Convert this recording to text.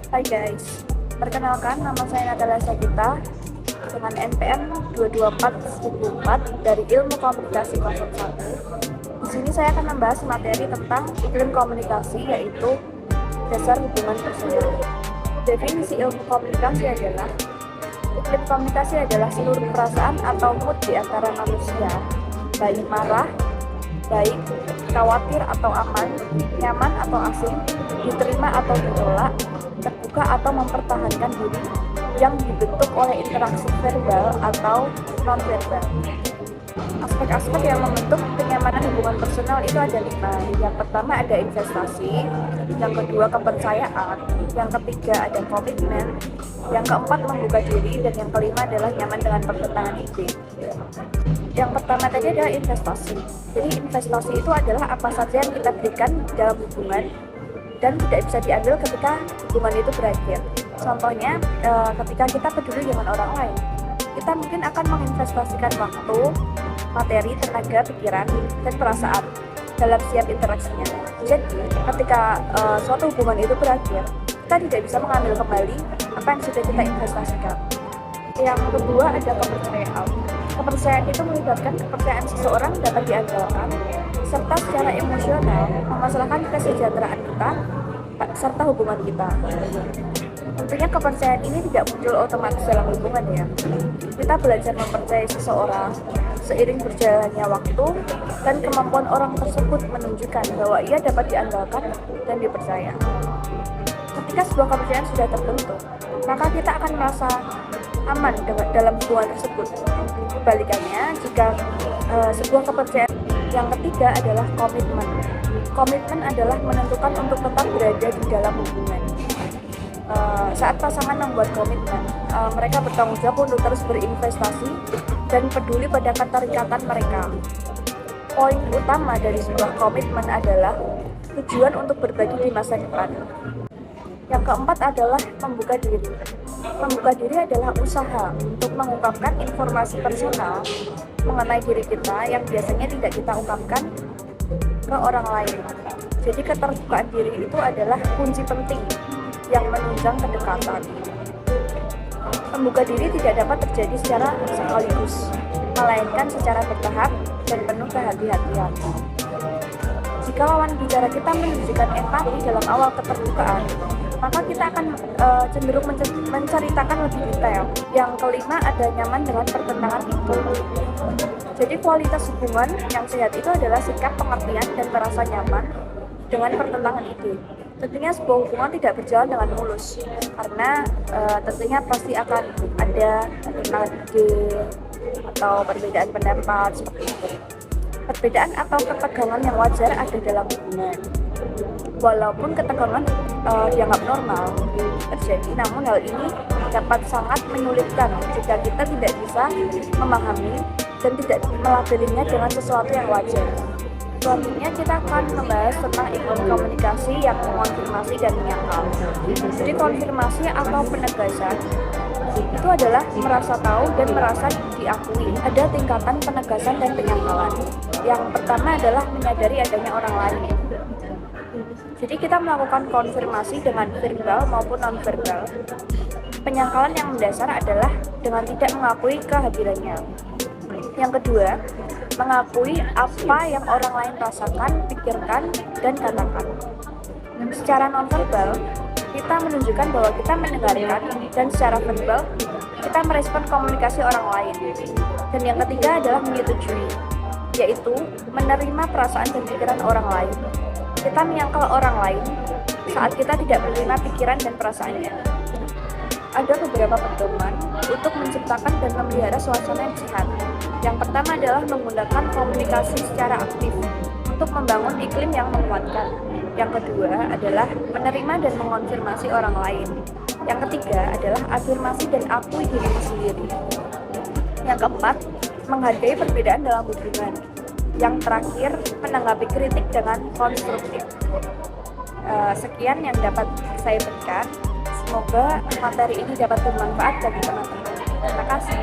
Hai guys, perkenalkan nama saya Natalia Sagita dengan NPM 224-1004 dari Ilmu Komunikasi 01. Di sini saya akan membahas materi tentang iklim komunikasi, yaitu dasar hubungan personal. Definisi ilmu komunikasi adalah iklim komunikasi adalah seluruh perasaan atau mood di antara manusia, baik marah, baik, khawatir atau aman, nyaman atau asing, diterima atau ditolak, terbuka atau mempertahankan diri, yang dibentuk oleh interaksi verbal atau non-verbal. Aspek-aspek yang membentuk kenyamanan hubungan personal itu ada 5. Yang pertama ada investasi, yang kedua kepercayaan, yang ketiga ada komitmen, yang keempat membuka diri, dan yang kelima adalah nyaman dengan pertentangan ide. Yang pertama tadi adalah investasi. Jadi investasi itu adalah apa saja yang kita berikan dalam hubungan dan tidak bisa diambil ketika hubungan itu berakhir. Contohnya, ketika kita peduli dengan orang lain, kita mungkin akan menginvestasikan waktu, materi, tenaga, pikiran, dan perasaan dalam setiap interaksinya. Jadi, ketika suatu hubungan itu berakhir, kita tidak bisa mengambil kembali apa yang sudah kita investasikan. Yang kedua ada kepercayaan. Kepercayaan itu melibatkan kepercayaan seseorang dapat diandalkan, serta secara emosional memasalahkan kesejahteraan kita serta hubungan kita. Tentunya kepercayaan ini tidak muncul otomatis dalam hubungan ya. Kita belajar mempercayai seseorang seiring berjalannya waktu dan kemampuan orang tersebut menunjukkan bahwa ia dapat diandalkan dan dipercaya. Ketika sebuah kepercayaan sudah terbentuk, maka kita akan merasa aman dalam hubungan tersebut. Kebalikannya, jika sebuah kepercayaan. Yang ketiga adalah komitmen. Komitmen adalah menentukan untuk tetap berada di dalam hubungan. Saat pasangan membuat komitmen, mereka bertanggung jawab untuk terus berinvestasi dan peduli pada keterikatan mereka. Poin utama dari sebuah komitmen adalah tujuan untuk berbagi di masa depan. Yang keempat adalah membuka diri. Membuka diri adalah usaha untuk mengungkapkan informasi personal mengenai diri kita yang biasanya tidak kita ungkapkan ke orang lain. Jadi keterbukaan diri itu adalah kunci penting yang menunjang kedekatan. Membuka diri tidak dapat terjadi secara sekaligus, melainkan secara bertahap dan penuh kehati-hatian. Jika lawan bicara kita menunjukkan empati dalam awal keterbukaan, maka kita akan cenderung menceritakan lebih detail. Yang kelima ada nyaman dengan pertentangan itu. Jadi kualitas hubungan yang sehat itu adalah sikap pengertian dan merasa nyaman dengan pertentangan ide. Tentunya sebuah hubungan tidak berjalan dengan mulus, karena tentunya pasti akan ada pertentangan ide atau perbedaan pendapat seperti itu. Perbedaan atau ketegangan yang wajar ada dalam hubungan. Walaupun ketegangan dianggap normal terjadi, namun hal ini dapat sangat menyulitkan jika kita tidak bisa memahami dan tidak melabelinya dengan sesuatu yang wajar. Selanjutnya kita akan membahas tentang iklim komunikasi yang mengonfirmasi dan menyangkal. Jadi konfirmasi atau penegasan itu adalah merasa tahu dan merasa diakui. Ada tingkatan penegasan dan penyangkalan. Yang pertama adalah menyadari adanya orang lain. Jadi kita melakukan konfirmasi dengan verbal maupun non-verbal. Penyangkalan yang mendasar adalah dengan tidak mengakui kehadirannya. Yang kedua, mengakui apa yang orang lain rasakan, pikirkan, dan katakan. Secara non-verbal, kita menunjukkan bahwa kita mendengarkan, dan secara verbal, kita merespon komunikasi orang lain. Dan yang ketiga adalah menyetujui, yaitu menerima perasaan dan pikiran orang lain. Kita menyangkal orang lain saat kita tidak menerima pikiran dan perasaannya. Ada beberapa pedoman untuk menciptakan dan memelihara suasana yang sehat. Yang pertama adalah menggunakan komunikasi secara aktif untuk membangun iklim yang menguatkan. Yang kedua adalah menerima dan mengonfirmasi orang lain. Yang ketiga adalah afirmasi dan akui diri sendiri. Yang keempat, menghargai perbedaan dalam hubungan. Yang terakhir, menanggapi kritik dengan konstruktif. Sekian yang dapat saya berikan. Semoga materi ini dapat bermanfaat bagi teman-teman. Terima kasih.